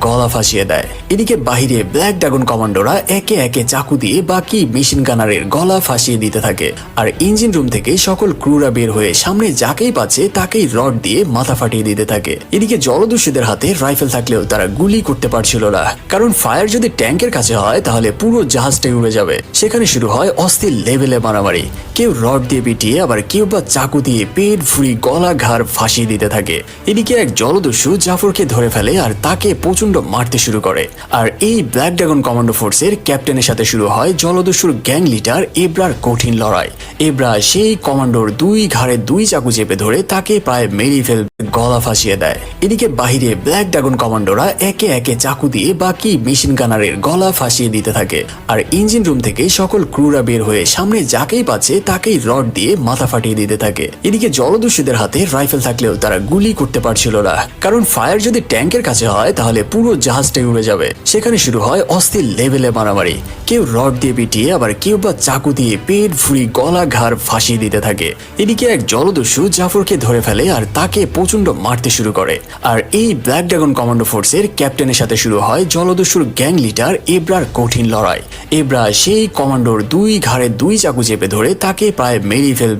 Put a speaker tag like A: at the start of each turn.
A: গলা ফাঁসিয়ে দেয়। এদিকে বাহিরে ব্ল্যাক ড্রাগন কমান্ডোরা একে একে চাকু দিয়ে বাকি মেশিন গানারের গলা ফাঁসিয়ে দিতে থাকে। আর ইঞ্জিন রুম থেকে সকল ক্রুরা বের হয়ে সামনে যাকেই পাচ্ছে তাকেই রড দিয়ে মাথা ফাটিয়ে দিতে থাকে। এদিকে জলদস্যুদের হাতে রাইফেল থাকলেও তারা গুলি করতে পারছিল না, কারণ ফায়ার যদি ট্যাঙ্কের কাছে হয় তাহলে পুরো জাহাজটাই উড়ে যাবে। সেখানে শুরু হয় অস্থির লেভেলে মারামারি। কেউ রড দিয়ে পিটিয়ে, আবার কেউ বা চাকু দিয়ে পেট ফুরি গলা ঘাড় ফাঁসিয়ে দিতে থাকে। এদিকে এক জলদস্যু জাফরকে ধরে ফেলে আর তাকে প্রচন্ড মারতে শুরু করে। আর এই ব্ল্যাক ড্রাগন কমান্ডো ফোর্সের ক্যাপ্টেনের সাথে শুরু হয় জলদস্যুর গ্যাং লিডার এব্রার কঠিন লড়াই। এব্রা সেই কমান্ডোর দুই ঘাড়ে দুই চাকু চেপে ধরে তাকে প্রায় মেরে ফেলবে, গলা ফাঁসিয়ে দেয়। এদিকে বাহিরে ব্ল্যাক ড্রাগন কমান্ডোরা একে একে চাকু দিয়ে বাকি মেশিন গানারের গলা ফাঁসিয়ে দিতে থাকে। আর ইঞ্জিন রুম থেকে সকল ক্রুরা বের হয়ে সামনে যাকেই পাচ্ছে তাকেই রড দিয়ে মাথা ফাটিয়ে দিতে থাকে। এদিকে জলদস্যুদের হাতে রাইফেল থাকলেও তারা গুলি করতে পারছিল না, কারণ ফায়ার যদি ট্যাঙ্কের কাছে হয় তাহলে পুরো জাহাজটাই উড়ে যাবে। সেখানে শুরু হয় অস্থির লেভেলে মারামারি। কেউ রড দিয়ে পিটিয়ে, আবার কেউ বা চাকু দিয়ে পেট ফুরি গলা ঘাড় ফাঁসিয়ে দিতে থাকে। এদিকে এক জলদস্যু জাফরকে ধরে ফেলে আর তাকে প্রচন্ড মারতে শুরু করে। আর এই ব্ল্যাক ড্রাগন কমান্ডো ফোর্সের ক্যাপ্টেনের সাথে শুরু হয় জলদস্যুর গ্যাং লিডার এব্রার কঠিন লড়াই। এব্রা সেই কমান্ডোর দুই ঘাড়ে দুই চাকু চেপে ধরে তাকে প্রায় মেরে ফেলবে,